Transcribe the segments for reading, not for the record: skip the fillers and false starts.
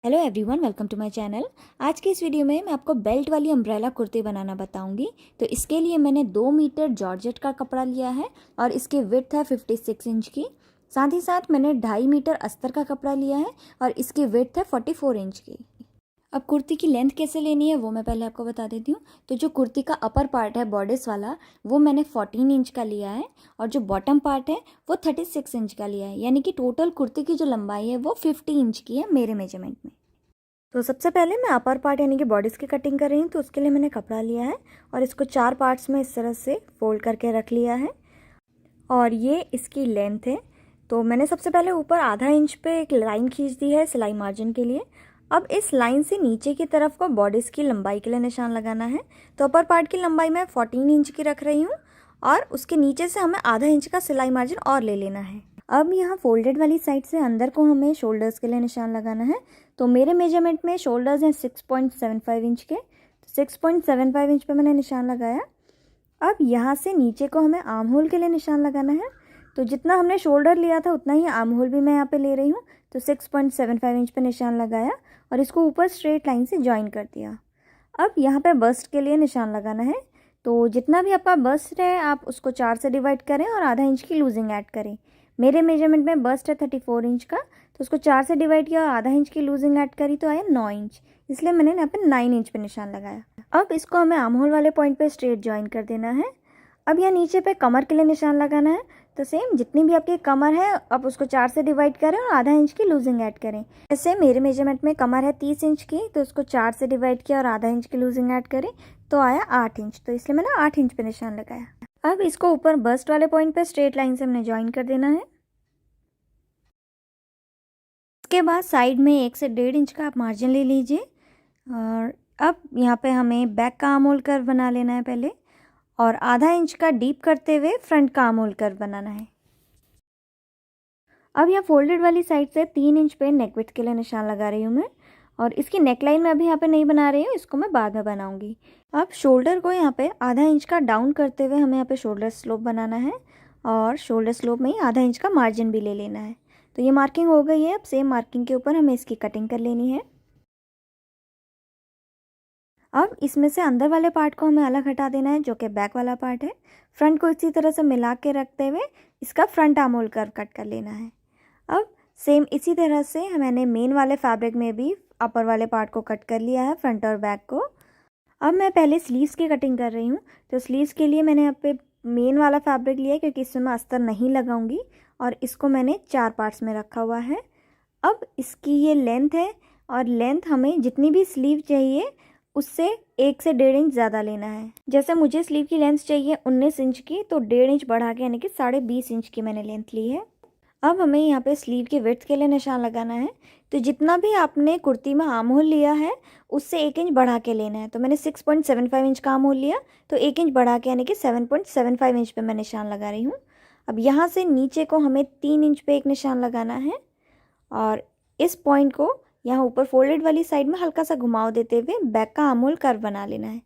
Hello everyone, welcome to my channel. आज की इस वीडियो में मैं आपको बेल्ट वाली अम्ब्रेला कुर्ती बनाना बताऊंगी। तो इसके लिए मैंने 2 मीटर जॉर्जेट का कपड़ा लिया है और इसकी विड्थ है 56 इंच की। साथ ही साथ मैंने 2.5 मीटर अस्तर का कपड़ा लिया है और इसकी विड्थ है 44 इंच की। अब कुर्ती की लेंथ कैसे लेनी है वो मैं पहले आपको बता देती हूँ। तो जो कुर्ती का अपर पार्ट है बॉर्डर्स वाला, वो मैंने 14 इंच का लिया है और जो बॉटम पार्ट है वो 36 इंच का लिया है। यानी कि टोटल कुर्ती की जो लंबाई है वो 50 इंच की है मेरे मेजरमेंट में। तो सबसे पहले मैं अपर पार्ट यानी कि बॉडीज़ की कटिंग कर रही हूँ। तो उसके लिए मैंने कपड़ा लिया है और इसको 4 पार्ट्स में इस तरह से फोल्ड करके रख लिया है और ये इसकी लेंथ है। तो मैंने सबसे पहले ऊपर आधा इंच पे एक लाइन खींच दी है सिलाई मार्जिन के लिए। अब इस लाइन से नीचे की तरफ को बॉडीज़ की लंबाई के लिए निशान लगाना है। तो अपर पार्ट की लंबाई मैं 14 इंच की रख रही हूँ और उसके नीचे से हमें आधा इंच का सिलाई मार्जिन और ले लेना है। अब यहाँ फोल्डेड वाली साइड से अंदर को हमें शोल्डर्स के लिए निशान लगाना है। तो मेरे मेजरमेंट में शोल्डर्स हैं 6.75 इंच के। तो 6.75 इंच पे मैंने निशान लगाया। अब यहाँ से नीचे को हमें आर्म होल के लिए निशान लगाना है। तो जितना हमने शोल्डर लिया था उतना ही आर्म होल भी मैं यहाँ पे ले रही हूँ। तो 6.75 इंच पे निशान लगाया और इसको ऊपर स्ट्रेट लाइन से ज्वाइन कर दिया। अब यहाँ पे बस्ट के लिए निशान लगाना है। तो जितना भी आपका बस्ट है आप उसको 4 से डिवाइड करें और आधा इंच की लूजिंग ऐड करें। मेरे मेजरमेंट में बस्ट है 34 इंच का, तो उसको 4 से डिवाइड किया और आधा इंच की लूजिंग ऐड करी तो आया 9 इंच। इसलिए मैंने यहाँ पे 9 इंच पे निशान लगाया। अब इसको हमें आर्म होल वाले पॉइंट पे स्ट्रेट ज्वाइन कर देना है। अब यहाँ नीचे पे कमर के लिए निशान लगाना है। तो सेम जितनी भी आपकी कमर है आप उसको 4 से डिवाइड करें और आधा इंच की लूजिंग ऐड करें। जैसे मेरे मेजरमेंट में कमर है 30 इंच की, तो उसको 4 से डिवाइड किया और आधा इंच की लूजिंग ऐड करें तो आया 8 इंच। तो इसलिए मैंने 8 इंच पे निशान लगाया। अब इसको ऊपर बस्ट वाले पॉइंट पे स्ट्रेट लाइन से हमने ज्वाइन कर देना है। इसके बाद साइड में 1 से 1.5 इंच का आप मार्जिन ले लीजिए और अब यहाँ पे हमें बैक का आर्म होल कर्व बना लेना है पहले और आधा इंच का डीप करते हुए फ्रंट का आर्म होल कर्व बनाना है। अब यहाँ फोल्डेड वाली साइड से 3 इंच पे नेक विड्थ के लिए निशान लगा रही हूँ मैं और इसकी नेकलाइन में अभी यहाँ पे नहीं बना रही हूँ, इसको मैं बाद में बनाऊंगी। अब शोल्डर को यहाँ पे आधा इंच का डाउन करते हुए हमें यहाँ पे शोल्डर स्लोप बनाना है और शोल्डर स्लोप में ही आधा इंच का मार्जिन भी ले लेना है। तो ये मार्किंग हो गई है। अब सेम मार्किंग के ऊपर हमें इसकी कटिंग कर लेनी है। अब इसमें से अंदर वाले पार्ट को हमें अलग हटा देना है जो कि बैक वाला पार्ट है। फ्रंट को इसी तरह से मिला के रखते हुए इसका front arm hole curve cut कर लेना है। अब सेम इसी तरह से मैंने मेन वाले फैब्रिक में भी अपर वाले पार्ट को कट कर लिया है, फ्रंट और बैक को। अब मैं पहले स्लीव्स की कटिंग कर रही हूँ। तो स्लीव्स के लिए मैंने यहाँ पे मेन वाला फैब्रिक लिया है क्योंकि इसमें मैं अस्तर नहीं लगाऊंगी और इसको मैंने 4 पार्ट्स में रखा हुआ है। अब इसकी ये लेंथ है और लेंथ हमें जितनी भी स्लीव चाहिए उससे 1 से 1.5 इंच ज़्यादा लेना है। जैसे मुझे स्लीव की लेंथ चाहिए 19 इंच की, तो 1.5 इंच बढ़ा के यानी कि 20.5 इंच की मैंने लेंथ ली है। अब हमें यहाँ पे स्लीव के विड्थ के लिए निशान लगाना है। तो जितना भी आपने कुर्ती में आर्म होल लिया है उससे 1 इंच बढ़ा के लेना है। तो मैंने 6.75 इंच का आर्म होल लिया, तो 1 इंच बढ़ा के यानी कि 7.75 इंच पे मैं निशान लगा रही हूँ। अब यहाँ से नीचे को हमें 3 इंच पे एक निशान लगाना है और इस पॉइंट को यहाँ ऊपर फोल्डेड वाली साइड में हल्का सा घुमाव देते हुए बैक का आर्म होल कर्व बना लेना है।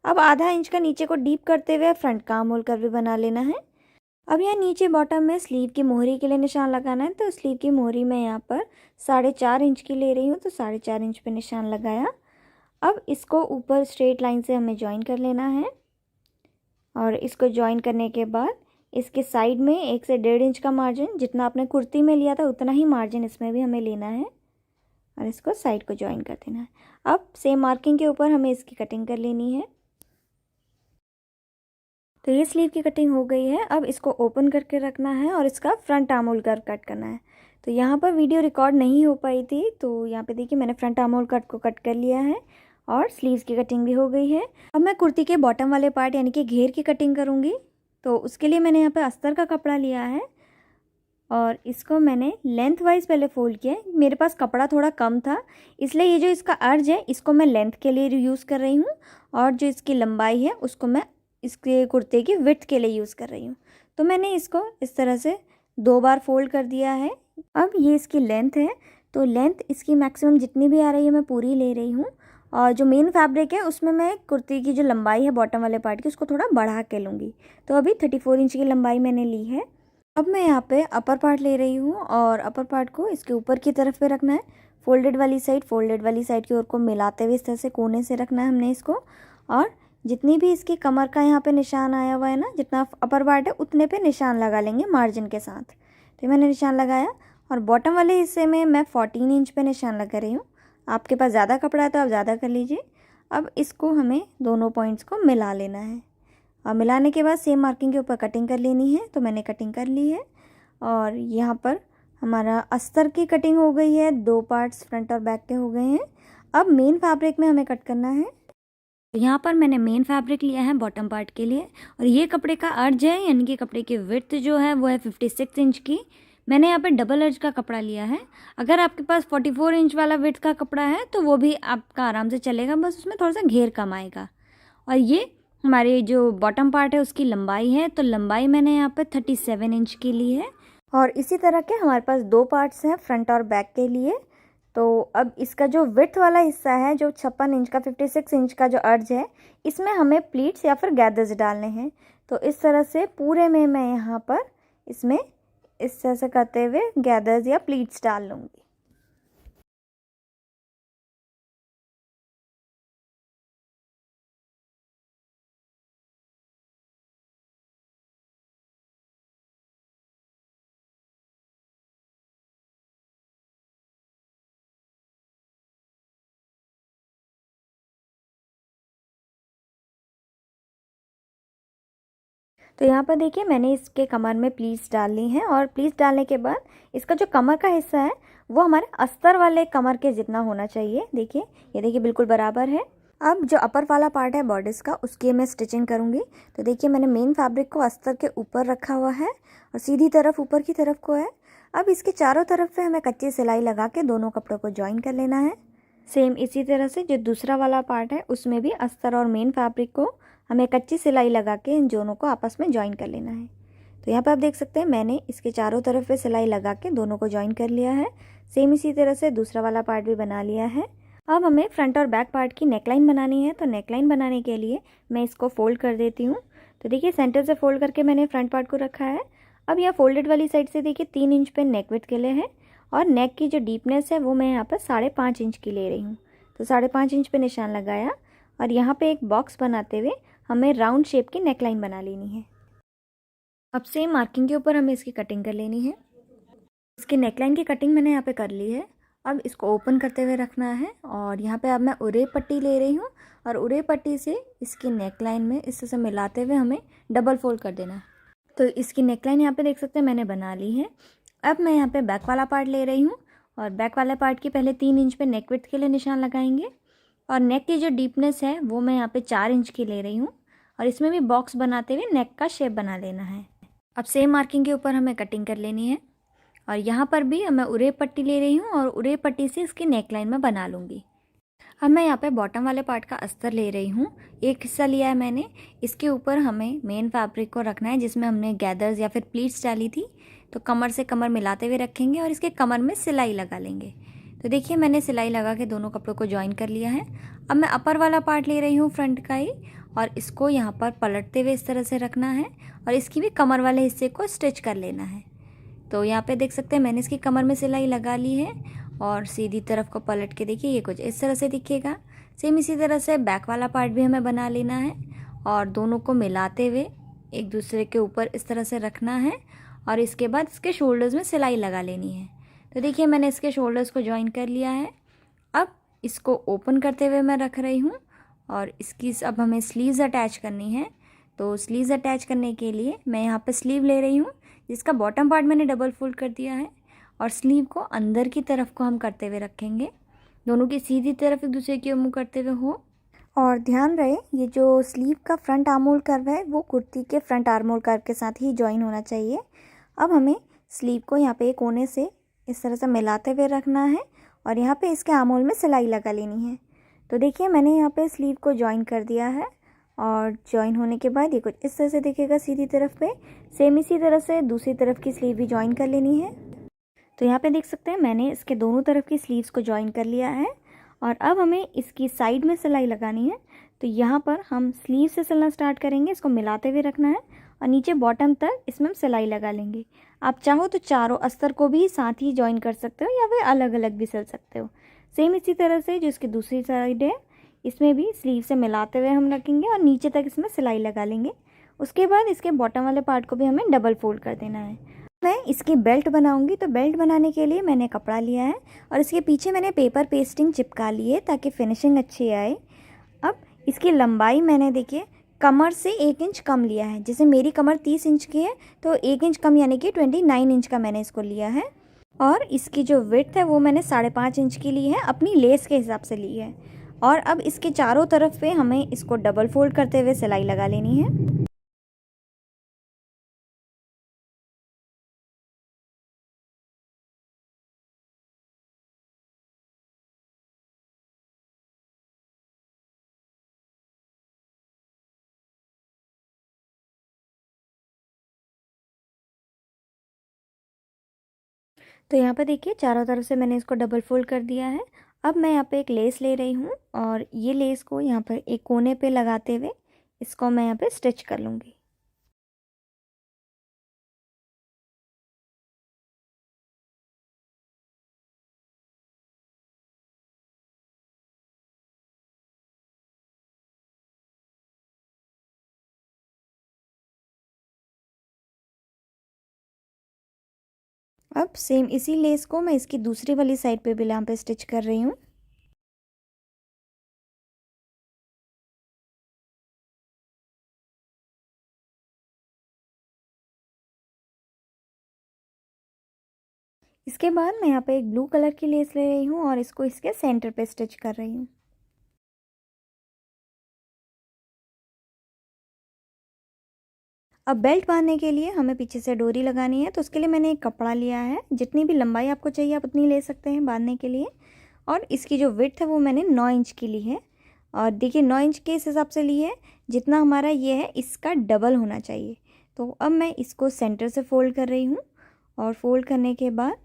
अब आधा इंच का नीचे को डीप करते हुए फ्रंट का आर्म होल कर्व भी बना लेना है। अब यहाँ नीचे बॉटम में स्लीव की मोहरी के लिए निशान लगाना है। तो स्लीव की मोहरी मैं यहाँ पर 4.5 इंच की ले रही हूँ, तो 4.5 इंच पे निशान लगाया। अब इसको ऊपर स्ट्रेट लाइन से हमें ज्वाइन कर लेना है और इसको ज्वाइन करने के बाद इसके साइड में 1 से 1.5 इंच का मार्जिन, जितना आपने कुर्ती में लिया था उतना ही मार्जिन इसमें भी हमें लेना है और इसको साइड को ज्वाइन कर देना है। अब सेम मार्किंग के ऊपर हमें इसकी कटिंग कर लेनी है। तो ये स्लीव की कटिंग हो गई है। अब इसको ओपन करके रखना है और इसका front arm hole curve cut करना है। तो यहाँ पर वीडियो रिकॉर्ड नहीं हो पाई थी, तो यहाँ पे देखिए मैंने फ्रंट आर्म होल कट को कट कर लिया है और स्लीव्स की कटिंग भी हो गई है। अब मैं कुर्ती के बॉटम वाले पार्ट यानी कि घेर की कटिंग करूँगी। तो उसके लिए मैंने यहाँ पर अस्तर का कपड़ा लिया है और इसको मैंने लेंथ वाइज पहले फोल्ड किया है। मेरे पास कपड़ा थोड़ा कम था, इसलिए ये जो इसका अर्ज है इसको मैं लेंथ के लिए यूज़ कर रही हूँ और जो इसकी लंबाई है उसको मैं इसके कुर्ते की विड्थ के लिए यूज़ कर रही हूँ। तो मैंने इसको इस तरह से 2 बार फोल्ड कर दिया है। अब ये इसकी लेंथ है, तो लेंथ इसकी मैक्सिमम जितनी भी आ रही है मैं पूरी ले रही हूँ और जो मेन फैब्रिक है उसमें मैं कुर्ती की जो लंबाई है बॉटम वाले पार्ट की उसको थोड़ा बढ़ा के लूँगी। तो अभी 34 इंच की लंबाई मैंने ली है। अब मैं यहाँ पे अपर पार्ट ले रही हूँ और अपर पार्ट को इसके ऊपर की तरफ पे रखना है। फोल्डेड वाली साइड की ओर को मिलाते हुए इस तरह से कोने से रखना है हमने इसको। और जितनी भी इसकी कमर का यहाँ पे निशान आया हुआ है ना, जितना अपर पार्ट है उतने पे निशान लगा लेंगे मार्जिन के साथ। तो मैंने निशान लगाया और बॉटम वाले हिस्से में मैं 14 इंच पे निशान लगा रही हूँ। आपके पास ज़्यादा कपड़ा है तो आप ज़्यादा कर लीजिए। अब इसको हमें दोनों पॉइंट्स को मिला लेना है और मिलाने के बाद सेम मार्किंग के ऊपर कटिंग कर लेनी है। तो मैंने कटिंग कर ली है और यहाँ पर हमारा अस्तर की कटिंग हो गई है, 2 पार्ट्स फ्रंट और बैक के हो गए हैं। अब मेन फैब्रिक में हमें कट करना है। यहाँ पर मैंने मेन फैब्रिक लिया है बॉटम पार्ट के लिए और ये कपड़े का अर्ज है, यानी कि कपड़े की विड्थ जो है वो है 56 इंच की। मैंने यहाँ पे डबल अर्ज का कपड़ा लिया है। अगर आपके पास 44 इंच वाला विड्थ का कपड़ा है तो वो भी आपका आराम से चलेगा, बस उसमें थोड़ा सा घेर कम आएगा। और ये हमारे जो बॉटम पार्ट है उसकी लंबाई है, तो लंबाई मैंने यहाँ पे 37 इंच की ली है। और इसी तरह के हमारे पास 2 पार्ट्स हैं फ्रंट और बैक के लिए। तो अब इसका जो विड्थ वाला हिस्सा है, जो 56 इंच का 56 इंच का जो अर्ज है, इसमें हमें प्लीट्स या फिर गैदर्स डालने हैं। तो इस तरह से पूरे में मैं यहाँ पर इसमें इस तरह से करते हुए गैदर्स या प्लीट्स डाल लूँगी। तो यहाँ पर देखिए मैंने इसके कमर में प्लीट्स डाल ली हैं और प्लीट्स डालने के बाद इसका जो कमर का हिस्सा है वो हमारे अस्तर वाले कमर के जितना होना चाहिए। देखिए, ये देखिए बिल्कुल बराबर है। अब जो अपर वाला पार्ट है बॉर्डर्स का, उसकी मैं स्टिचिंग करूँगी। तो देखिए मैंने मेन फैब्रिक को अस्तर के ऊपर रखा हुआ है और सीधी तरफ ऊपर की तरफ को है। अब इसके चारों तरफ से हमें कच्ची सिलाई लगा के दोनों कपड़ों को ज्वाइन कर लेना है। सेम इसी तरह से जो दूसरा वाला पार्ट है उसमें भी अस्तर और मेन फैब्रिक को हमें कच्ची सिलाई लगा के इन दोनों को आपस में ज्वाइन कर लेना है। तो यहाँ पर आप देख सकते हैं मैंने इसके चारों तरफ पे सिलाई लगा के दोनों को ज्वाइन कर लिया है। सेम इसी तरह से दूसरा वाला पार्ट भी बना लिया है। अब हमें फ्रंट और बैक पार्ट की नेकलाइन बनानी है। तो नेकलाइन बनाने के लिए मैं इसको फोल्ड कर देती हूँ। तो देखिए सेंटर से फोल्ड करके मैंने फ्रंट पार्ट को रखा है। अब यह फोल्डेड वाली साइड से देखिए 3 इंच पे नेक विड्थ के लिए है और नेक की जो डीपनेस है वो मैं यहाँ पर 5.5 इंच की ले रही हूँ। तो 5.5 इंच पे निशान लगाया और यहाँ पे एक बॉक्स बनाते हुए हमें राउंड शेप की नेकलाइन बना लेनी है। अब सेम मार्किंग के ऊपर हमें इसकी कटिंग कर लेनी है। इसकी नेकलाइन की कटिंग मैंने यहाँ पे कर ली है। अब इसको ओपन करते हुए रखना है और यहाँ पे अब मैं उरे पट्टी ले रही हूँ और उरे पट्टी से इसकी नेकलाइन में इस तरह से मिलाते हुए हमें डबल फोल्ड कर देना है। तो इसकी नेकलाइन यहाँ पे देख सकते हैं मैंने बना ली है। अब मैं यहाँ पे बैक वाला पार्ट ले रही हूँ और बैक वाले पार्ट की पहले 3 इंच पे नेक विड्थ के लिए निशान लगाएंगे और नेक की जो डीपनेस है वो मैं यहाँ पे 4 इंच की ले रही हूँ और इसमें भी बॉक्स बनाते हुए नेक का शेप बना लेना है। अब सेम मार्किंग के ऊपर हमें कटिंग कर लेनी है और यहाँ पर भी मैं उरे पट्टी ले रही हूँ और उरे पट्टी से इसकी नेकलाइन में बना लूँगी। अब मैं यहाँ पे बॉटम वाले पार्ट का अस्तर ले रही हूँ। एक हिस्सा लिया है मैंने, इसके ऊपर हमें मेन फैब्रिक को रखना है जिसमें हमने गैदर्स या फिर प्लीट्स डाली थी। तो कमर से कमर मिलाते हुए रखेंगे और इसके कमर में सिलाई लगा लेंगे। तो देखिए मैंने सिलाई लगा के दोनों कपड़ों को ज्वाइन कर लिया है। अब मैं अपर वाला पार्ट ले रही हूँ फ्रंट का ही और इसको यहाँ पर पलटते हुए इस तरह से रखना है और इसकी भी कमर वाले हिस्से को स्टिच कर लेना है। तो यहाँ पे देख सकते हैं मैंने इसकी कमर में सिलाई लगा ली है और सीधी तरफ को पलट के देखिए ये कुछ इस तरह से दिखेगा। सेम इसी तरह से बैक वाला पार्ट भी हमें बना लेना है और दोनों को मिलाते हुए एक दूसरे के ऊपर इस तरह से रखना है और इसके बाद इसके शोल्डर्स में सिलाई लगा लेनी है। तो देखिए मैंने इसके शोल्डर्स को ज्वाइन कर लिया है। अब इसको ओपन करते हुए मैं रख रही हूँ और इसकी अब हमें स्लीव्स अटैच करनी है। तो स्लीव्स अटैच करने के लिए मैं यहाँ पे स्लीव ले रही हूँ जिसका बॉटम पार्ट मैंने डबल फोल्ड कर दिया है और स्लीव को अंदर की तरफ को हम करते हुए रखेंगे, दोनों की सीधी तरफ एक दूसरे की मुँह करते हुए हो। और ध्यान रहे ये जो स्लीव का फ्रंट आर्म होल कर्व है वो कुर्ती के फ्रंट आर्म होल कर्व के साथ ही ज्वाइन होना चाहिए। अब हमें स्लीव को यहाँ पे कोने से इस तरह से मिलाते हुए रखना है और यहाँ पे इसके आर्म होल में सिलाई लगा लेनी है। तो देखिए मैंने यहाँ पे स्लीव को ज्वाइन कर दिया है और ज्वाइन होने के बाद ये कुछ इस तरह से दिखेगा सीधी तरफ पे। सेम इसी तरह से दूसरी तरफ की स्लीव भी ज्वाइन कर लेनी है। तो यहाँ पे देख सकते हैं मैंने इसके दोनों तरफ की स्लीव्स को ज्वाइन कर लिया है और अब हमें इसकी साइड में सिलाई लगानी है। तो यहाँ पर हम स्लीव से सिलना स्टार्ट करेंगे, इसको मिलाते हुए रखना है और नीचे बॉटम तक इसमें हम सिलाई लगा लेंगे। आप चाहो तो चारों अस्तर को भी साथ ही जॉइन कर सकते हो या फिर अलग अलग भी सिल सकते हो। सेम इसी तरह से जो इसकी दूसरी साइड है इसमें भी स्लीव से मिलाते हुए हम रखेंगे और नीचे तक इसमें सिलाई लगा लेंगे। उसके बाद इसके बॉटम वाले पार्ट को भी हमें डबल फोल्ड कर देना है। मैं इसकी बेल्ट बनाऊंगी, तो बेल्ट बनाने के लिए मैंने कपड़ा लिया है और इसके पीछे मैंने पेपर पेस्टिंग चिपका ली है ताकि फिनिशिंग अच्छी आए। अब इसकी लंबाई मैंने देखिए कमर से 1 इंच कम लिया है। जैसे मेरी कमर 30 इंच की है तो 1 इंच कम यानी कि 29 इंच का मैंने इसको लिया है। और इसकी जो विड्थ है वो मैंने 5.5 इंच की ली है, अपनी लेस के हिसाब से ली है। और अब इसके चारों तरफ पे हमें इसको डबल फोल्ड करते हुए सिलाई लगा लेनी है। तो यहाँ पे देखिए चारों तरफ से मैंने इसको डबल फोल्ड कर दिया है। अब मैं यहाँ पे एक लेस ले रही हूँ और ये लेस को यहाँ पर एक कोने पे लगाते हुए इसको मैं यहाँ पे स्टिच कर लूँगी। अब सेम इसी लेस को मैं इसकी दूसरी वाली साइड पे भी यहाँ पे स्टिच कर रही हूँ। इसके बाद मैं यहाँ पे एक ब्लू कलर की लेस ले रही हूँ और इसको इसके सेंटर पे स्टिच कर रही हूँ। अब बेल्ट बांधने के लिए हमें पीछे से डोरी लगानी है, तो उसके लिए मैंने एक कपड़ा लिया है। जितनी भी लंबाई आपको चाहिए आप उतनी ले सकते हैं बांधने के लिए। और इसकी जो विड्थ है वो मैंने 9 इंच की ली है। और देखिए 9 इंच के इस हिसाब से ली है जितना हमारा ये है इसका डबल होना चाहिए। तो अब मैं इसको सेंटर से फोल्ड कर रही हूँ और फोल्ड करने के बाद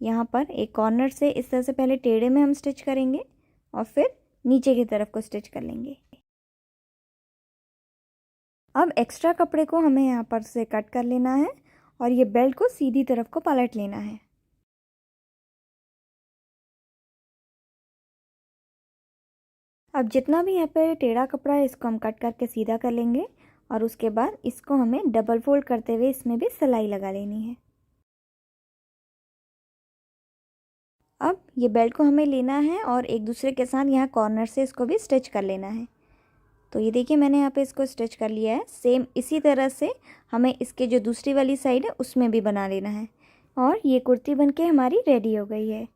यहाँ पर एक कॉर्नर से इस तरह से पहले टेढ़े में हम स्टिच करेंगे और फिर नीचे की तरफ को स्टिच कर लेंगे। अब एक्स्ट्रा कपड़े को हमें यहाँ पर से कट कर लेना है और ये बेल्ट को सीधी तरफ को पलट लेना है। अब जितना भी यहाँ पे टेढ़ा कपड़ा है इसको हम कट करके सीधा कर लेंगे और उसके बाद इसको हमें डबल फोल्ड करते हुए इसमें भी सिलाई लगा लेनी है। अब ये बेल्ट को हमें लेना है और एक दूसरे के साथ यहाँ कॉर्नर से इसको भी स्टिच कर लेना है। तो ये देखिए मैंने यहाँ पे इसको स्टिच कर लिया है। सेम इसी तरह से हमें इसके जो दूसरी वाली साइड है उसमें भी बना लेना है। और ये कुर्ती बनके हमारी रेडी हो गई है।